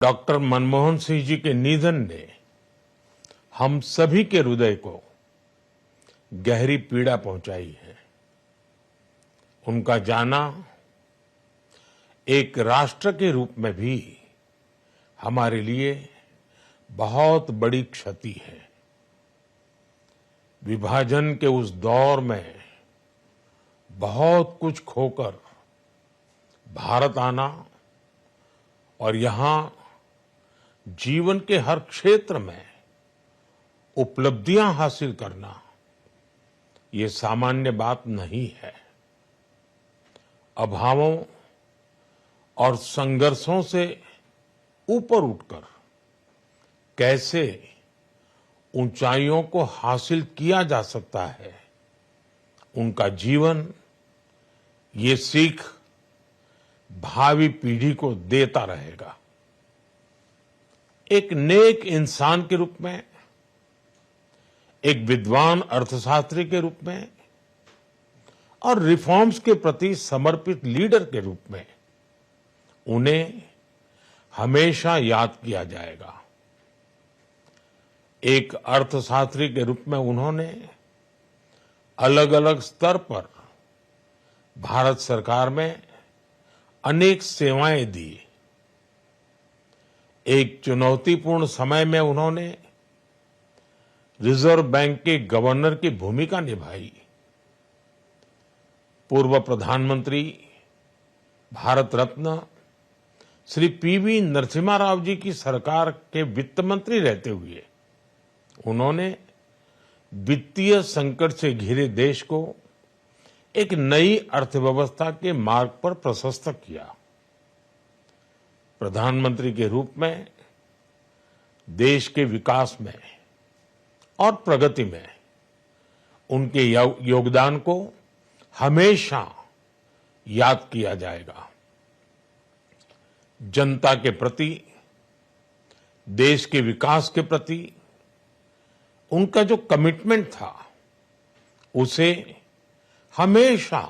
Doctor Manmohan Singh ji के निधन ने हम सभी के हृदय को गहरी पीड़ा पहुंचाई है। उनका जाना एक राष्ट्र के रूप में भी हमारे लिए बहुत बड़ी क्षति है। विभाजन के उस दौर में बहुत कुछ खोकर भारत आना और यहां जीवन के हर क्षेत्र में उपलब्धियां हासिल करना ये सामान्य बात नहीं है। अभावों और संघर्षों से ऊपर उठकर कैसे ऊंचाइयों को हासिल किया जा सकता है, उनका जीवन ये सीख भावी पीढ़ी को देता रहेगा। एक नेक इंसान के रूप में, एक विद्वान अर्थशास्त्री के रूप में और रिफॉर्म्स के प्रति समर्पित लीडर के रूप में उन्हें हमेशा याद किया जाएगा। एक अर्थशास्त्री के रूप में उन्होंने अलग अलग स्तर पर भारत सरकार में अनेक सेवाएं दी। एक चुनौतीपूर्ण समय में उन्होंने रिजर्व बैंक के गवर्नर की भूमिका निभाई। पूर्व प्रधानमंत्री भारत रत्न श्री पीवी नरसिम्हा राव जी की सरकार के वित्त मंत्री रहते हुए उन्होंने वित्तीय संकट से घिरे देश को एक नई अर्थव्यवस्था के मार्ग पर प्रशस्त किया। प्रधानमंत्री के रूप में देश के विकास में और प्रगति में उनके योगदान को हमेशा याद किया जाएगा। जनता के प्रति, देश के विकास के प्रति उनका जो कमिटमेंट था उसे हमेशा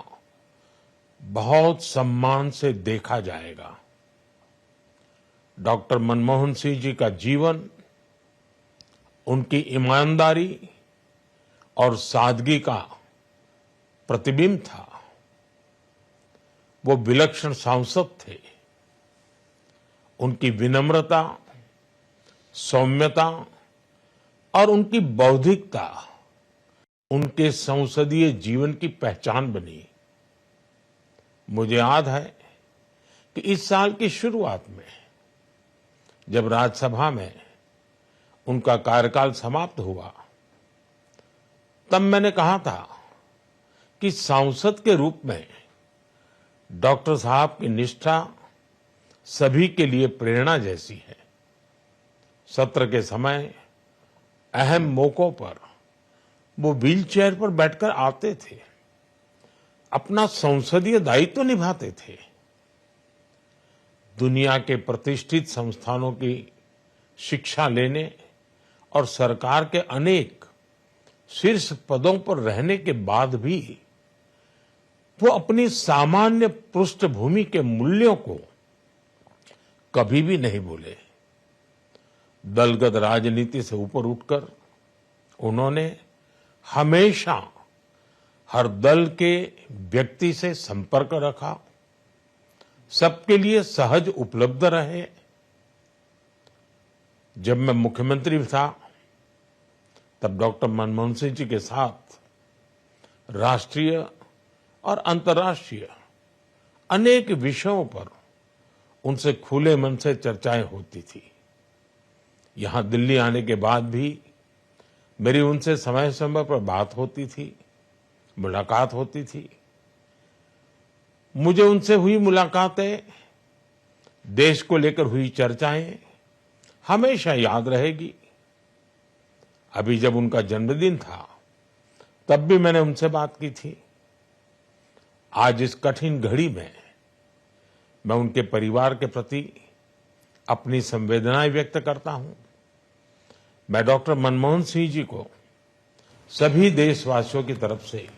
बहुत सम्मान से देखा जाएगा। डॉक्टर मनमोहन सिंह जी का जीवन उनकी ईमानदारी और सादगी का प्रतिबिंब था। वो विलक्षण सांसद थे। उनकी विनम्रता, सौम्यता और उनकी बौद्धिकता उनके संसदीय जीवन की पहचान बनी। मुझे याद है कि इस साल की शुरुआत में जब राज्यसभा में उनका कार्यकाल समाप्त हुआ, तब मैंने कहा था कि सांसद के रूप में डॉक्टर साहब की निष्ठा सभी के लिए प्रेरणा जैसी है। सत्र के समय अहम मौकों पर वो व्हीलचेयर पर बैठकर आते थे, अपना संसदीय दायित्व निभाते थे। दुनिया के प्रतिष्ठित संस्थानों की शिक्षा लेने और सरकार के अनेक शीर्ष पदों पर रहने के बाद भी वो अपनी सामान्य पृष्ठभूमि के मूल्यों को कभी भी नहीं भूले। दलगत राजनीति से ऊपर उठकर उन्होंने हमेशा हर दल के व्यक्ति से संपर्क रखा, सबके लिए सहज उपलब्ध रहे। जब मैं मुख्यमंत्री था तब डॉक्टर मनमोहन सिंह जी के साथ राष्ट्रीय और अंतर्राष्ट्रीय अनेक विषयों पर उनसे खुले मन से चर्चाएं होती थी। यहां दिल्ली आने के बाद भी मेरी उनसे समय समय पर बात होती थी, मुलाकात होती थी। मुझे उनसे हुई मुलाकातें, देश को लेकर हुई चर्चाएं हमेशा याद रहेगी। अभी जब उनका जन्मदिन था तब भी मैंने उनसे बात की थी। आज इस कठिन घड़ी में मैं उनके परिवार के प्रति अपनी संवेदनाएं व्यक्त करता हूं। मैं डॉक्टर मनमोहन सिंह जी को सभी देशवासियों की तरफ से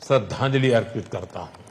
श्रद्धांजलि अर्पित करता हूं।